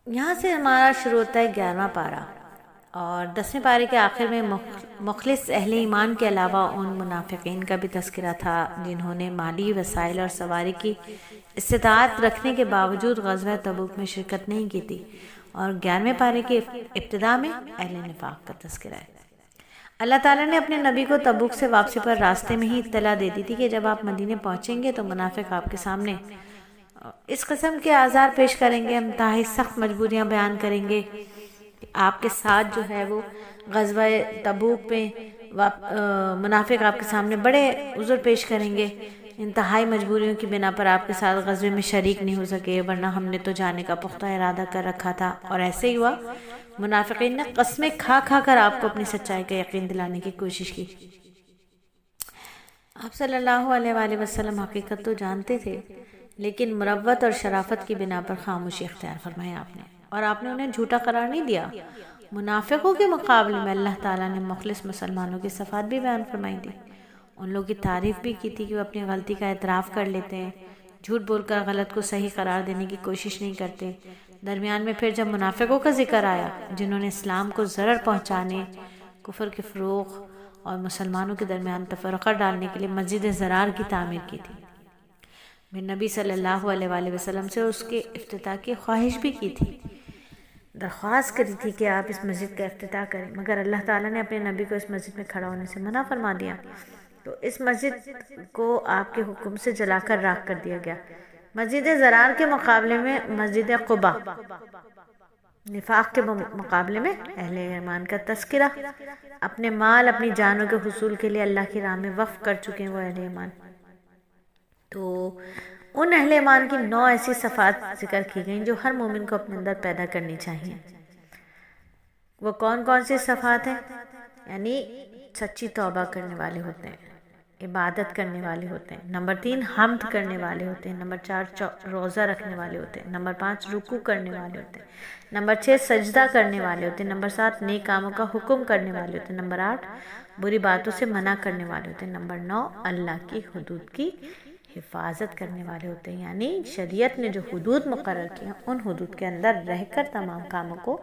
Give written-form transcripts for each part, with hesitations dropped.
یہاں سے ہمارا شروع ہوتا ہے 11واں پارہ، اور 10ویں پارے کے آخر میں مخلص اہل ایمان کے علاوہ ان منافقین کا بھی تذکرہ تھا جنہوں نے مالی وسائل اور سواری کی استطاعت رکھنے کے باوجود غزوہ تبوک میں شرکت نہیں کی تھی، اور 11ویں پارے کے ابتدا میں اہل نفاق کا تذکرہ ہے۔ اللہ تعالیٰ نے اپنے نبی کو تبوک سے واپسی پر راستے میں ہی اطلاع دے دی تھی کہ جب آپ مدینے پہنچیں گے تو منافق آپ کے سامنے اس قسم کے آزار پیش کریں گے، انتہائی سخت مجبوریاں بیان کریں گے کہ آپ کے ساتھ جو ہے وہ غزوہ تبوک میں منافق آپ کے سامنے بڑے عذر پیش کریں گے، انتہائی مجبوریوں کی بنا پر آپ کے ساتھ غزوے میں شریک نہیں ہو سکے، ورنہ ہم نے تو جانے کا پختہ ارادہ کر رکھا تھا۔ اور ایسے ہی ہوا، منافقین نے قسمیں کھا کھا کر آپ کو اپنی سچائی کا یقین دلانے کی کوشش کی۔ آپ صلی اللہ علیہ وآلہ وسلم حقیقت تو جانتے تھے، لیکن مروت اور شرافت کی بنا پر خاموشی اختیار فرمایا آپ نے، اور آپ نے انہیں جھوٹا قرار نہیں دیا۔ منافقوں کے مقابلے میں اللہ تعالیٰ نے مخلص مسلمانوں کی صفات بھی بیان فرمائی تھی، ان لوگوں کی تعریف بھی کی تھی کہ وہ اپنی غلطی کا اعتراف کر لیتے ہیں، جھوٹ بول کر غلط کو صحیح قرار دینے کی کوشش نہیں کرتے۔ درمیان میں پھر جب منافقوں کا ذکر آیا جنہوں نے اسلام کو ضرر پہنچانے، کفر کے فروغ اور مسلمانوں کے درمیان تفرقہ ڈالنے کے لیے مسجد ضرار کی تعمیر کی تھی، میرے نبی صلی اللہ علیہ وآلہ وسلم سے اس کے افتتاح کی خواہش بھی کی تھی، درخواست کری تھی کہ آپ اس مسجد کا افتتاح کریں، مگر اللہ تعالیٰ نے اپنے نبی کو اس مسجد میں کھڑا ہونے سے منع فرما دیا، تو اس مسجد کو آپ کے حکم سے جلا کر راکھ کر دیا گیا۔ مسجد ضرار کے مقابلے میں مسجد قباء، نفاق کے مقابلے میں اہل ایمان کا تذکرہ، اپنے مال اپنی جانوں کے حصول کے لیے اللہ کی راہ میں وقف کر چکے ہیں وہ اہل ایمان۔ تو ان اہل ایمان کی 9 ایسی صفات ذکر کی گئیں جو ہر مومن کو اپنے اندر پیدا کرنی چاہیے۔ وہ کون کون سی صفات ہیں؟ یعنی سچی توبہ کرنے والے ہوتے ہیں، عبادت کرنے والے ہوتے ہیں، نمبر 3 حمد کرنے والے ہوتے ہیں، نمبر 4 روزہ رکھنے والے ہوتے ہیں، نمبر 5 رکوع کرنے والے ہوتے ہیں، نمبر 6 سجدہ کرنے والے ہوتے ہیں، نمبر 7 نیک کاموں کا حکم کرنے والے ہوتے ہیں، نمبر 8 بری باتوں سے منع کرنے والے ہوتے ہیں، نمبر 9 اللہ کی حدود کی حفاظت کرنے والے ہوتے ہیں، یعنی شریعت نے جو حدود مقرر کی ہیں ان حدود کے اندر رہ کر تمام کاموں کو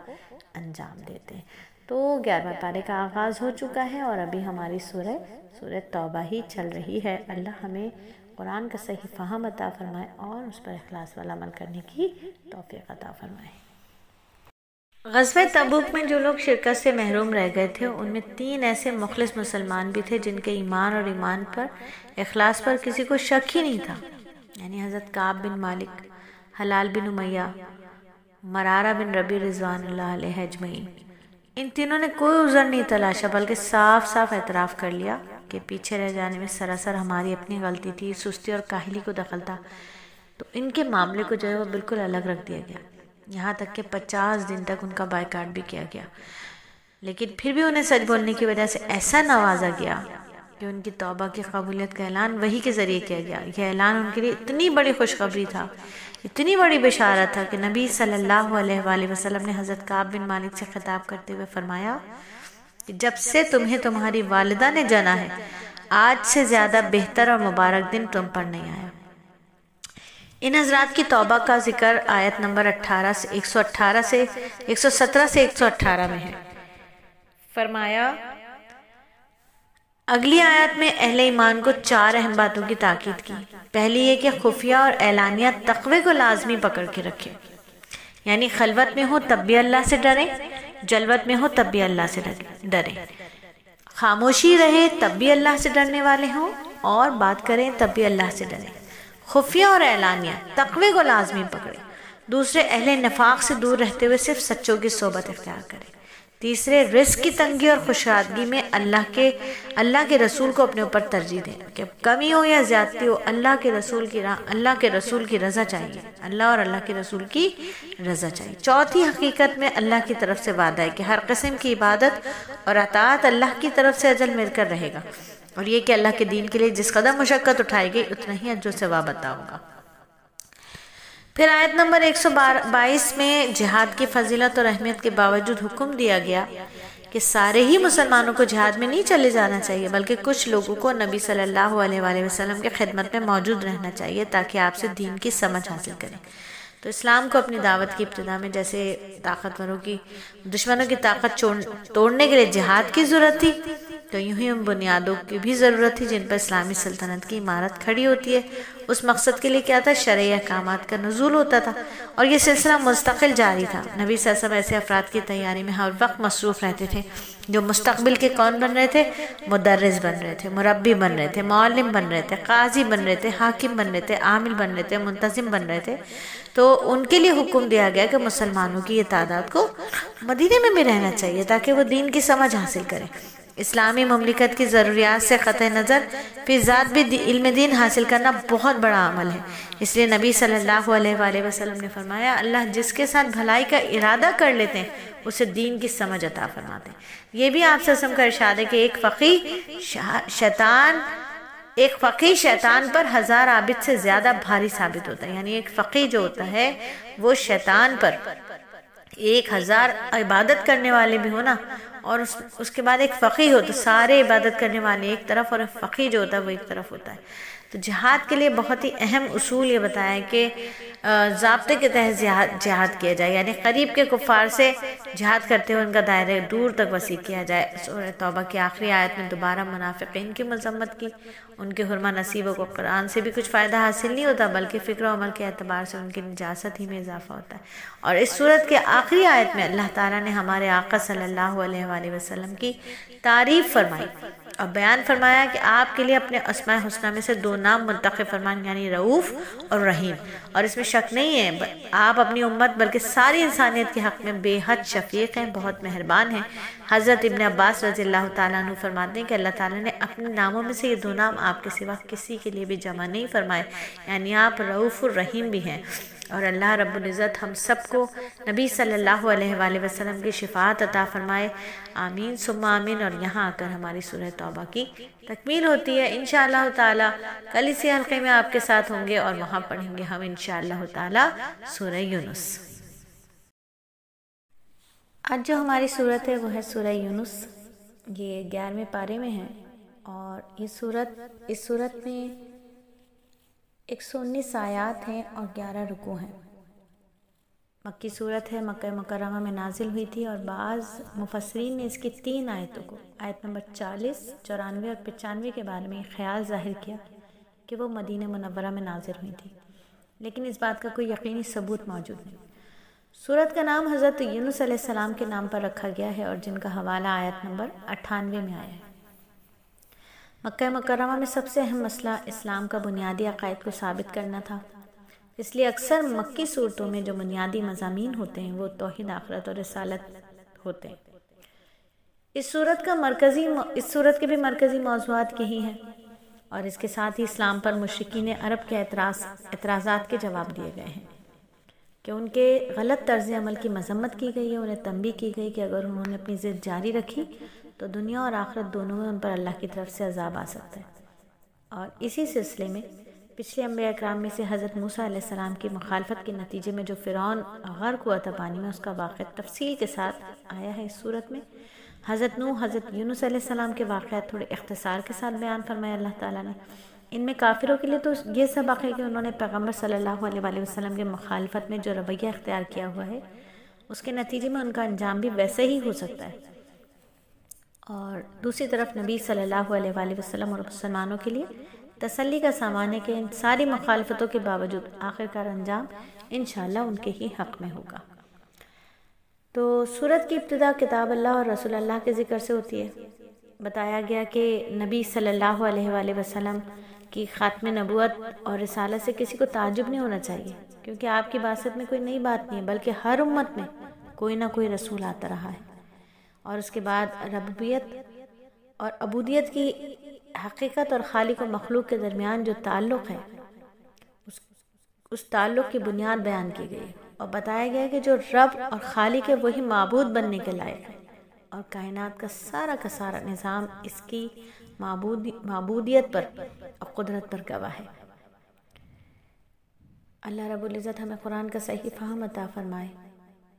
انجام دیتے ہیں۔ تو 11ویں پارے کا آغاز ہو چکا ہے اور ابھی ہماری سورہ توبہ ہی چل رہی ہے۔ اللہ ہمیں قرآن کا صحیح فہم عطا فرمائے اور اس پر اخلاص والا عمل کرنے کی توفیق عطا فرمائے۔ غزوہ تبوک میں جو لوگ شرکت سے محروم رہ گئے تھے ان میں 3 ایسے مخلص مسلمان بھی تھے جن کے ایمان اور ایمان پر اخلاص پر کسی کو شک ہی نہیں تھا، یعنی حضرت کعب بن مالک، حلال بن امیہ، مرارہ بن ربیع رضوان اللہ علیہ اجمعین۔ ان تینوں نے کوئی عذر نہیں تلاشا بلکہ صاف صاف اعتراف کر لیا کہ پیچھے رہ جانے میں سراسر ہماری اپنی غلطی تھی، سستی اور کاہلی کو دخل تھا۔ تو ان کے معاملے کو جو ہے وہ بالکل الگ رکھ دیا گیا، یہاں تک کہ 50 دن تک ان کا بائیکاٹ بھی کیا گیا، لیکن پھر بھی انہیں سچ بولنے کی وجہ سے ایسا نوازا گیا کہ ان کی توبہ کی قبولیت کا اعلان وحی کے ذریعے کیا گیا۔ یہ اعلان ان کے لیے اتنی بڑی خوشخبری تھا، اتنی بڑی بشارت تھا کہ نبی صلی اللہ علیہ وآلہ وسلم نے حضرت کعب بن مالک سے خطاب کرتے ہوئے فرمایا کہ جب سے تمہیں تمہاری والدہ نے جنا ہے آج سے زیادہ بہتر اور مبارک دن تم پر نہیں آیا۔ ان حضرات کی توبہ کا ذکر آیت نمبر 117 سے 118 میں ہے۔ فرمایا اگلی آیت میں اہل ایمان کو 4 اہم باتوں کی تاکید کی۔ پہلی یہ کہ خفیہ اور اعلانیہ تقوی کو لازمی پکڑ کے رکھے، یعنی خلوت میں ہو تب بھی اللہ سے ڈریں، جلوت میں ہو تب بھی اللہ سے ڈریں، خاموشی رہے تب بھی اللہ سے ڈرنے والے ہوں اور بات کریں تب بھی اللہ سے ڈریں۔ خفیہ اور اعلانیہ تقوی کو لازمی پکڑے۔ دوسرے اہل نفاق سے دور رہتے ہوئے صرف سچوں کی صحبت اختیار کرے۔ تیسرے رزق کی تنگی اور خوشحالی میں اللہ کے رسول کو اپنے اوپر ترجیح دیں، کہ کمی ہو یا زیادتی ہو اللہ کے رسول کی رضا چاہیے، اللہ اور اللہ کے رسول کی رضا چاہیے۔ چوتھی حقیقت میں اللہ کی طرف سے وعدہ ہے کہ ہر قسم کی عبادت اور اطاعت اللہ کی طرف سے اجل مل کر رہے گا، اور یہ کہ اللہ کے دین کے لیے جس قدر مشقت اٹھائی گئی اتنا ہی اجر و ثواب عطا ہوگا۔ پھر آیت نمبر 122 میں جہاد کی فضیلت اور اہمیت کے باوجود حکم دیا گیا کہ سارے ہی مسلمانوں کو جہاد میں نہیں چلے جانا چاہیے، بلکہ کچھ لوگوں کو نبی صلی اللہ علیہ وآلہ وسلم کے خدمت میں موجود رہنا چاہیے تاکہ آپ سے دین کی سمجھ حاصل کریں۔ تو اسلام کو اپنی دعوت کی ابتدا میں جیسے طاقتوروں کی دشمنوں کی طاقت توڑنے کے لیے جہاد کی ضرورت تھی، تو یوں ہی ان بنیادوں کی بھی ضرورت تھی جن پر اسلامی سلطنت کی عمارت کھڑی ہوتی ہے۔ اس مقصد کے لیے کیا تھا؟ شرعی احکامات کا نزول ہوتا تھا، اور یہ سلسلہ مستقل جاری تھا۔ نبی صلی اللہ علیہ وسلم ایسے افراد کی تیاری میں ہر وقت مصروف رہتے تھے جو مستقبل کے کون بن رہے تھے؟ مدرس بن رہے تھے، مربی بن رہے تھے، معلم بن رہے تھے، قاضی بن رہے تھے، حاکم بن رہے تھے، عامل بن رہے تھے، منتظم بن رہے تھے۔ تو ان کے لیے حکم دیا گیا کہ مسلمانوں کی یہ تعداد کو مدینے میں بھی رہنا چاہیے تاکہ وہ دین کی سمجھ حاصل کریں۔ اسلامی مملکت کی ضروریات سے قطع نظر فی ذات بھی علم دین حاصل کرنا بہت بڑا عمل ہے۔ اس لیے نبی صلی اللہ علیہ وآلہ وسلم نے فرمایا، اللہ جس کے ساتھ بھلائی کا ارادہ کر لیتے ہیں اسے دین کی سمجھ عطا فرماتے ہیں۔ یہ بھی آپ صلی اللہ علیہ وسلم کا ارشاد ہے کہ ایک فقیہ شیطان پر 1000 عابد سے زیادہ بھاری ثابت ہوتا ہے۔ یعنی ایک فقیہ جو ہوتا ہے وہ شیطان پر 1000 عبادت کرنے والے بھی ہونا، اور اس کے بعد ایک فقیہ ہو تو سارے عبادت کرنے والے ایک طرف، اور ایک فقیہ جو ہوتا ہے وہ ایک طرف ہوتا ہے۔ تو جہاد کے لیے بہت ہی اہم اصول یہ بتایا ہے کہ ضابطے کے تحت جہاد کیا جائے، یعنی قریب کے کفار سے جہاد کرتے ہوئے ان کا دائرہ دور تک وسیع کیا جائے۔ سورہ توبہ کی آخری آیت میں دوبارہ منافقین کی مذمت کی، ان کے حرمہ نصیبوں کو قرآن سے بھی کچھ فائدہ حاصل نہیں ہوتا بلکہ فکر و عمل کے اعتبار سے ان کی نجاست ہی میں اضافہ ہوتا ہے۔ اور اس صورت کے آخری آیت میں اللہ تعالیٰ نے ہمارے آقا صلی اللہ علیہ وآلہ وسلم کی تعریف فرمائی اور بیان فرمایا کہ آپ کے لیے اپنے اسماء حسنہ میں سے 2 نام منتخب فرمان، یعنی رؤوف اور رحیم، اور اس میں شک نہیں ہے آپ اپنی امت بلکہ ساری انسانیت کے حق میں بے حد شفیق ہیں، بہت مہربان ہیں۔ حضرت ابن عباس رضی اللہ تعالیٰ عنہ فرماتے ہیں کہ اللہ تعالیٰ نے اپنے ناموں میں سے یہ 2 نام آپ کے سوا کسی کے لیے بھی جمع نہیں فرمائے، یعنی آپ رؤوف الرحیم بھی ہیں۔ اور اللہ رب العزت ہم سب کو نبی صلی اللہ علیہ وآلہ وسلم کی شفاعت عطا فرمائے، آمین ثم آمین۔ اور یہاں آ کر ہماری سورہ توبہ کی تکمیل ہوتی ہے۔ انشاءاللہ تعالی کل اسی حلقے میں آپ کے ساتھ ہوں گے اور وہاں پڑھیں گے ہم انشاءاللہ تعالی سورہ یونس۔ آج جو ہماری سورت ہے وہ ہے سورہ یونس، یہ 11ویں پارے میں ہے، اور اس سورت میں 119 آیات ہیں اور 11 رکوع ہیں۔ مکی صورت ہے، مکہ مکرمہ میں نازل ہوئی تھی، اور بعض مفسرین نے اس کی 3 آیتوں کو، آیت نمبر 40، 94 اور 95 کے بارے میں خیال ظاہر کیا کہ وہ مدینہ منورہ میں نازل ہوئی تھی، لیکن اس بات کا کوئی یقینی ثبوت موجود نہیں۔ سورت کا نام حضرت یونس علیہ السلام کے نام پر رکھا گیا ہے اور جن کا حوالہ آیت نمبر 98 میں آیا ہے۔ مکہ مکرمہ میں سب سے اہم مسئلہ اسلام کا بنیادی عقائد کو ثابت کرنا تھا، اس لیے اکثر مکی صورتوں میں جو بنیادی مضامین ہوتے ہیں وہ توحید، آخرت اور رسالت ہوتے ہیں۔ اس صورت کے بھی مرکزی موضوعات یہی ہیں، اور اس کے ساتھ ہی اسلام پر مشرکین عرب کے اعتراضات کے جواب دیے گئے ہیں کہ ان کے غلط طرز عمل کی مذمت کی گئی ہے، انہیں تنبیہ کی گئی کہ اگر انہوں نے اپنی ضد جاری رکھی تو دنیا اور آخرت دونوں میں ان پر اللہ کی طرف سے عذاب آ سکتا ہے۔ اور اسی سلسلے میں پچھلے انبیاء اکرام میں سے حضرت موسیٰ علیہ السلام کی مخالفت کے نتیجے میں جو فرعون غرق ہوا تھا پانی میں، اس کا واقعہ تفصیل کے ساتھ آیا ہے اس صورت میں۔ حضرت نوح، حضرت یونس علیہ السلام کے واقعات تھوڑے اختصار کے ساتھ بیان فرمایا اللہ تعالیٰ نے۔ ان میں کافروں کے لیے تو یہ سبق ہے کہ انہوں نے پیغمبر صلی اللہ علیہ وآلہ وسلم کے مخالفت میں جو رویہ اختیار کیا ہوا ہے اس کے نتیجے میں ان کا انجام بھی ویسے ہی ہو سکتا ہے، اور دوسری طرف نبی صلی اللہ علیہ وآلہ وسلم اور مسلمانوں کے لیے تسلی کا سامان ہے کہ ان ساری مخالفتوں کے باوجود آخرکار انجام انشاءاللہ ان کے ہی حق میں ہوگا۔ تو سورت کی ابتدا کتاب اللہ اور رسول اللہ کے ذکر سے ہوتی ہے۔ بتایا گیا کہ نبی صلی اللہ علیہ وآلہ وسلم کی ختم نبوت اور رسالت سے کسی کو تعجب نہیں ہونا چاہیے، کیونکہ آپ کی بعثت میں کوئی نئی بات نہیں ہے بلکہ ہر امت میں کوئی نہ کوئی رسول آتا رہا ہے، اور اس کے بعد ربوبیت اور عبودیت کی حقیقت اور خالق و مخلوق کے درمیان جو تعلق ہے اس تعلق کی بنیاد بیان کی گئی اور بتایا گیا کہ جو رب اور خالق ہے وہی معبود بننے کے لائق ہے، اور کائنات کا سارا نظام اس کی معبودیت پر اور قدرت پر گواہ ہے۔ اللہ رب العزت ہمیں قرآن کا صحیح فہم عطا فرمائے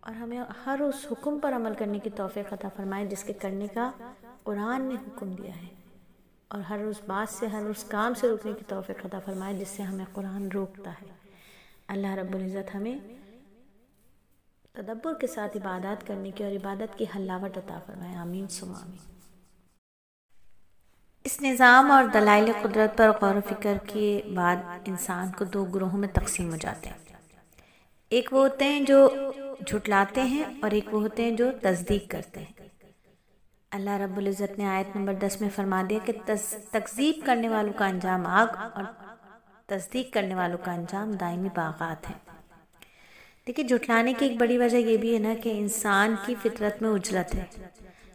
اور ہمیں ہر اس حکم پر عمل کرنے کی توفیق عطا فرمائے جس کے کرنے کا قرآن نے حکم دیا ہے، اور ہر اس بات سے، ہر اس کام سے روکنے کی توفیق عطا فرمائے جس سے ہمیں قرآن روکتا ہے۔ اللہ رب العزت ہمیں تدبر کے ساتھ عبادات کرنے کی اور عبادت کی حلاوت عطا فرمائے، آمین ثم آمین۔ اس نظام اور دلائل قدرت پر غور و فکر کے بعد انسان کو دو گروہوں میں تقسیم ہو جاتے ہیں۔ ایک وہ ہوتے ہیں جو جھٹلاتے ہیں اور ایک وہ ہوتے ہیں جو تصدیق کرتے ہیں۔ اللہ رب العزت نے آیت نمبر 10 میں فرما دیا کہ تکذیب کرنے والوں کا انجام آگ اور تصدیق کرنے والوں کا انجام دائمی باغات ہے۔ دیکھیے، جھٹلانے کی ایک بڑی وجہ یہ بھی ہے نا کہ انسان کی فطرت میں اجرت ہے،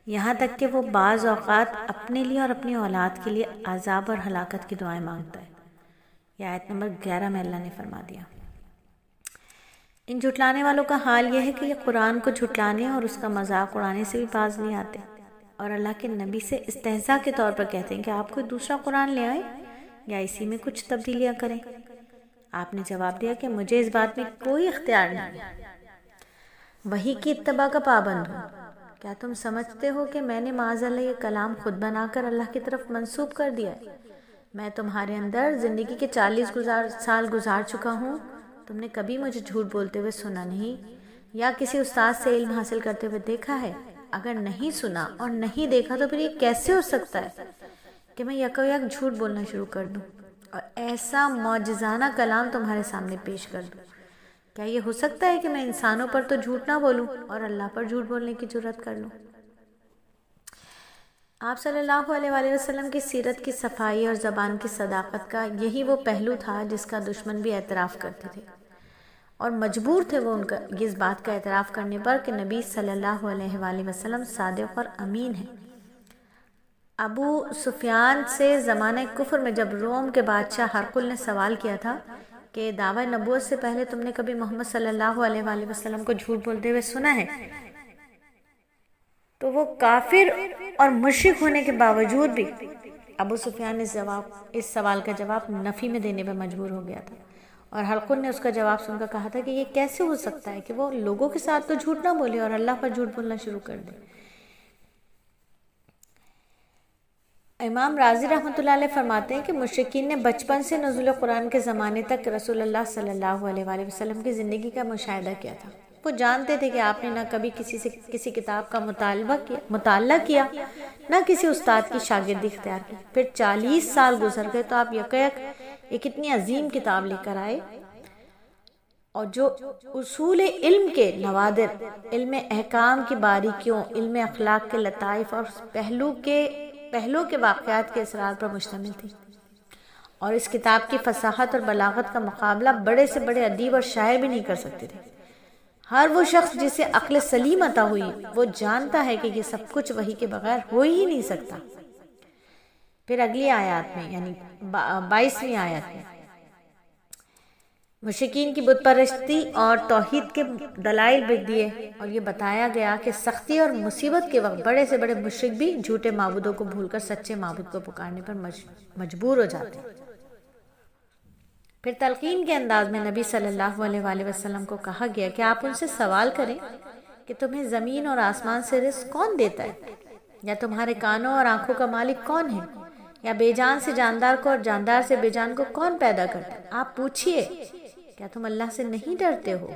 یہاں تک کہ وہ بعض اوقات اپنے لیے اور اپنی اولاد کے لیے عذاب اور ہلاکت کی دعائیں مانگتا ہے۔ یہ آیت نمبر 11 میں اللہ نے فرما دیا۔ ان جھٹلانے والوں کا حال یہ ہے کہ یہ قرآن کو جھٹلانے اور اس کا مذاق اڑانے سے بھی باز نہیں آتے، اور اللہ کے نبی سے استہزاء کے طور پر کہتے ہیں کہ آپ کوئی دوسرا قرآن لے آئیں یا اسی میں کچھ تبدیلیاں کریں۔ آپ نے جواب دیا کہ مجھے اس بات میں کوئی اختیار نہیں ہے، وحی کی اتباع کا پابند ہوں۔ کیا تم سمجھتے ہو کہ میں نے معاذ اللہ یہ کلام خود بنا کر اللہ کی طرف منسوب کر دیا ہے؟ میں تمہارے اندر زندگی کے 40 سال گزار چکا ہوں، تم نے کبھی مجھے جھوٹ بولتے ہوئے سنا نہیں یا کسی استاد سے علم حاصل کرتے ہوئے دیکھا ہے؟ اگر نہیں سنا اور نہیں دیکھا تو پھر یہ کیسے ہو سکتا ہے کہ میں یکو یک جھوٹ بولنا شروع کر دوں اور ایسا معجزانہ کلام تمہارے سامنے پیش کر دوں؟ کیا یہ ہو سکتا ہے کہ میں انسانوں پر تو جھوٹ نہ بولوں اور اللہ پر جھوٹ بولنے کی جرات کر لوں؟ آپ صلی اللہ علیہ وآلہ وسلم کی سیرت کی صفائی اور زبان کی صداقت کا یہی وہ پہلو تھا جس کا دشمن بھی اعتراف کرتے تھے، اور مجبور تھے وہ اس بات کا اعتراف کرنے پر کہ نبی صلی اللہ علیہ وآلہ وسلم صادق اور امین ہیں۔ ابو سفیان سے زمانہ کفر میں جب روم کے بادشاہ ہرقل نے سوال کیا تھا کہ دعوی نبوت سے پہلے تم نے کبھی محمد صلی اللہ علیہ وآلہ وسلم کو جھوٹ بولتے ہوئے سنا ہے؟ تو وہ کافر اور مشرک ہونے کے باوجود بھی ابو سفیان اس سوال کا جواب نفی میں دینے پر مجبور ہو گیا تھا، اور ہرقل نے اس کا جواب سن کر کہا تھا کہ یہ کیسے ہو سکتا ہے کہ وہ لوگوں کے ساتھ تو جھوٹ نہ بولے اور اللہ پر جھوٹ بولنا شروع کر دے۔ امام رازی رحمۃ اللہ علیہ فرماتے ہیں کہ مشرکین نے بچپن سے نزول قرآن کے زمانے تک رسول اللہ صلی اللہ علیہ وآلہ وسلم کی زندگی کا مشاہدہ کیا تھا۔ وہ جانتے تھے کہ آپ نے نہ کبھی کسی سے کسی کتاب کا مطالعہ کیا، نہ کسی استاد کی شاگردی اختیار کی۔ پھر 40 سال گزر گئے تو آپ یک ایک اتنی عظیم کتاب لے کر آئے، اور جو اصول علم کے نوادر، علم احکام کی باریکیوں، علم اخلاق کے لطائف اور پہلو کے واقعات کے اسرار پر مشتمل تھی۔ اور اس کتاب کی فصاحت اور بلاغت کا مقابلہ بڑے سے بڑے ادیب اور شاعر بھی نہیں کر سکتے تھے۔ ہر وہ شخص جسے عقل سلیم عطا ہوئی وہ جانتا ہے کہ یہ سب کچھ وحی کے بغیر ہو ہی نہیں سکتا۔ پھر اگلی آیات میں یعنی 22ویں آیت میں مشرکین کی بت پرستی اور توحید کے دلائل بھی دیے، اور یہ بتایا گیا کہ سختی اور مصیبت کے وقت بڑے سے بڑے مشرک بھی جھوٹے معبودوں کو بھول کر سچے معبود کو پکارنے پر مجبور ہو جاتے ہیں۔ پھر تلقین کے انداز میں نبی صلی اللہ علیہ وآلہ وسلم کو کہا گیا کہ آپ ان سے سوال کریں کہ تمہیں زمین اور آسمان سے رزق کون دیتا ہے، یا تمہارے کانوں اور آنکھوں کا مالک کون ہے، یا بے جان سے جاندار کو اور جاندار سے بے جان کو کون پیدا کرتا ہے؟ آپ پوچھئے، کیا تم اللہ سے نہیں ڈرتے ہو؟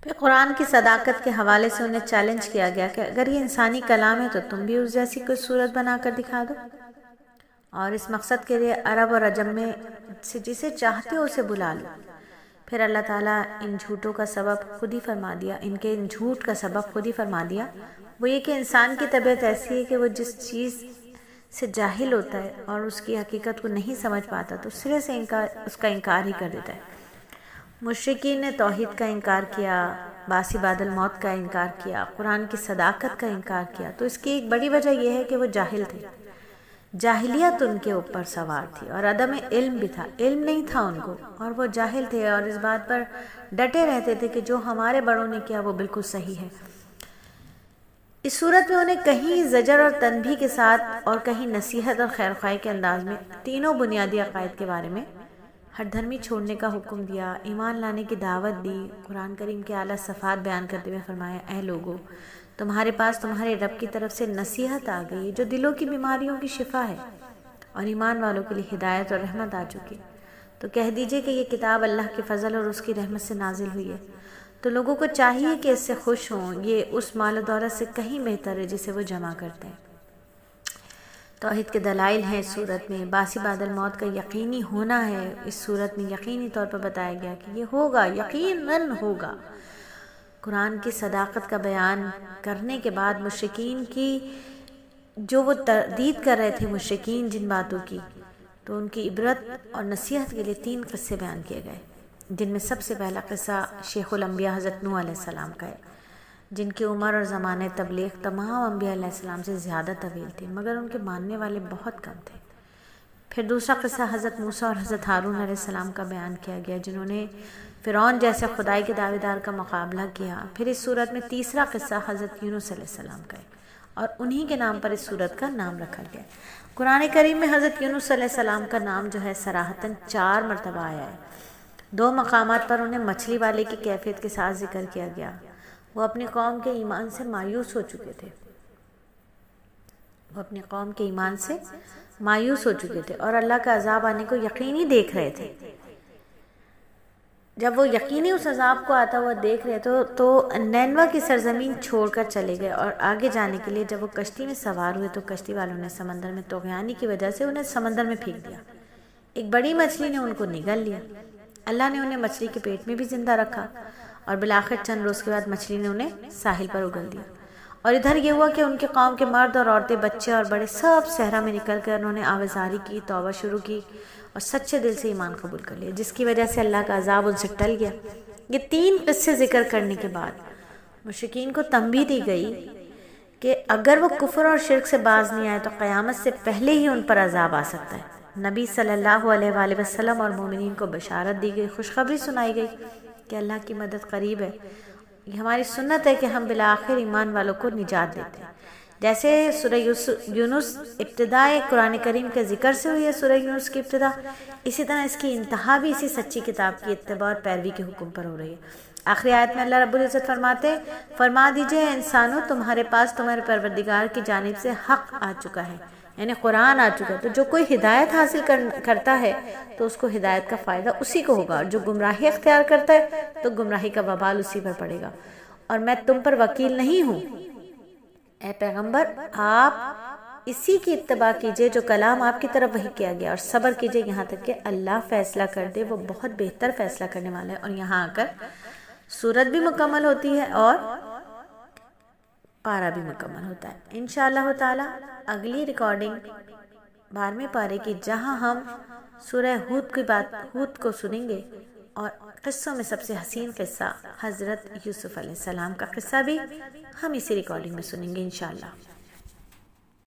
پھر قرآن کی صداقت کے حوالے سے انہیں چیلنج کیا گیا کہ اگر یہ انسانی کلام ہے تو تم بھی اس جیسی کوئی صورت بنا کر دکھا دو، اور اس مقصد کے لیے عرب اور عجم میں سے جسے چاہتے ہو اسے بلا لو۔ پھر اللہ تعالیٰ ان جھوٹوں کا سبب خود ہی فرما دیا، ان جھوٹ کا سبب خود ہی فرما دیا۔ وہ یہ کہ انسان کی طبیعت ایسی ہے کہ وہ جس چیز سے جاہل ہوتا ہے اور اس کی حقیقت کو نہیں سمجھ پاتا تو سرے سے اس کا انکار ہی کر دیتا ہے۔ مشرکین نے توحید کا انکار کیا، باسی بعد الموت کا انکار کیا، قرآن کی صداقت کا انکار کیا، تو اس کی ایک بڑی وجہ یہ ہے کہ وہ جاہل تھے۔ جاہلیت ان کے اوپر سوار تھی اور عدم علم بھی تھا، علم نہیں تھا ان کو، اور وہ جاہل تھے اور اس بات پر ڈٹے رہتے تھے کہ جو ہمارے بڑوں نے کیا وہ بالکل صحیح ہے۔ اس صورت میں انہیں کہیں زجر اور تنبیہ کے ساتھ اور کہیں نصیحت اور خیرخواہی کے انداز میں تینوں بنیادی عقائد کے بارے میں ہر دھرمی چھوڑنے کا حکم دیا، ایمان لانے کی دعوت دی۔ قرآن کریم کے اعلیٰ صفات بیان کرتے ہوئے فرمایا، اے لوگو، تمہارے پاس تمہارے رب کی طرف سے نصیحت آ گئی جو دلوں کی بیماریوں کی شفا ہے، اور ایمان والوں کے لیے ہدایت اور رحمت آ چکی۔ تو کہہ دیجئے کہ یہ کتاب اللہ کے فضل اور اس کی رحمت سے نازل ہوئی ہے، تو لوگوں کو چاہیے کہ اس سے خوش ہوں، یہ اس مال و دولت سے کہیں بہتر ہے جسے وہ جمع کرتے ہیں۔ توحید کے دلائل ہیں اس صورت میں، باسی بعد الموت کا یقینی ہونا ہے، اس صورت میں یقینی طور پر بتایا گیا کہ یہ ہوگا، یقیناً ہوگا۔ قرآن کی صداقت کا بیان کرنے کے بعد مشرکین کی جو وہ تردید کر رہے تھے، مشرکین جن باتوں کی، تو ان کی عبرت اور نصیحت کے لیے 3 قصے بیان کیے گئے، جن میں سب سے پہلا قصہ شیخ الانبیاء حضرت نوح علیہ السلام کا ہے، جن کی عمر اور زمانہ تبلیغ تمام انبیاء علیہ السلام سے زیادہ طویل تھی، مگر ان کے ماننے والے بہت کم تھے۔ پھر دوسرا قصہ حضرت موسیٰ اور حضرت ہارون علیہ السلام کا بیان کیا گیا، جنہوں نے فرعون جیسے خدائی کے دعوے دار کا مقابلہ کیا۔ پھر اس صورت میں تیسرا قصہ حضرت یونس علیہ السلام کا ہے، اور انہی کے نام پر اس صورت کا نام رکھا گیا۔ قرآن کریم میں حضرت یونس علیہ السلام کا نام جو ہے صراحتاً 4 مرتبہ آیا ہے۔ 2 مقامات پر انہیں مچھلی والے کی کیفیت کے ساتھ ذکر کیا گیا۔ وہ اپنی قوم کے ایمان سے مایوس ہو چکے تھے، اور اللہ کا عذاب آنے کو یقینی دیکھ رہے تھے۔ جب وہ یقینی اس عذاب کو آتا ہوا دیکھ رہے تو نینوا کی سرزمین چھوڑ کر چلے گئے، اور آگے جانے کے لیے جب وہ کشتی میں سوار ہوئے تو کشتی والوں نے سمندر میں طغیانی کی وجہ سے انہیں سمندر میں پھینک دیا۔ ایک بڑی مچھلی نے ان کو نگل لیا۔ اللہ نے انہیں مچھلی کے پیٹ میں بھی زندہ رکھا، اور بالآخر چند روز کے بعد مچھلی نے انہیں ساحل پر اگل دیا۔ اور ادھر یہ ہوا کہ ان کے قوم کے مرد اور عورتیں، بچے اور بڑے سب صحرا میں نکل کر انہوں نے آوازاری کی، توبہ شروع کی اور سچے دل سے ایمان قبول کر لیا، جس کی وجہ سے اللہ کا عذاب ان سے ٹل گیا۔ یہ 3 قصے ذکر کرنے کے بعد مشرکین کو تنبیہ دی گئی کہ اگر وہ کفر اور شرک سے باز نہیں آئے تو قیامت سے پہلے ہی ان پر عذاب آ سکتا ہے۔ نبی صلی اللہ علیہ وآلہ وسلم اور مومنین کو بشارت دی گئی، خوشخبری سنائی گئی کہ اللہ کی مدد قریب ہے۔ یہ ہماری سنت ہے کہ ہم بالآخر ایمان والوں کو نجات دیتے ہیں۔ جیسے سورہ یونس ابتدائے قرآن کریم کے ذکر سے ہوئی ہے، سورہ یونس کی ابتدا، اسی طرح اس کی انتہا بھی اسی سچی کتاب کی اتباع اور پیروی کے حکم پر ہو رہی ہے۔ آخری آیت میں اللہ رب العزت فرما دیجئے انسانوں، تمہارے پاس تمہارے پروردگار کی جانب سے حق آ چکا ہے، یعنی قرآن آ چکا ہے، تو جو کوئی ہدایت حاصل کرتا ہے تو اس کو ہدایت کا فائدہ اسی کو ہوگا، اور جو گمراہی اختیار کرتا ہے تو گمراہی کا وبال اسی پر پڑے گا۔ اور میں تم پر وکیل نہیں ہوں، اے پیغمبر، آپ اسی کی اتباع کیجئے جو کلام آپ کی طرف وحی کیا گیا، اور صبر کیجئے یہاں تک کہ اللہ فیصلہ کر دے، وہ بہت بہتر فیصلہ کرنے والا ہے۔ اور یہاں آ کر سورت بھی مکمل ہوتی ہے اور پارہ بھی مکمل ہوتا ہے۔ انشاءاللہ تعالی اگلی ریکارڈنگ 12ویں پارے کی، جہاں ہم سورہ ہود کو سنیں گے، اور قصوں میں سب سے حسین قصہ حضرت یوسف علیہ السلام کا قصہ بھی ہم اسی ریکارڈنگ میں سنیں گے انشاءاللہ۔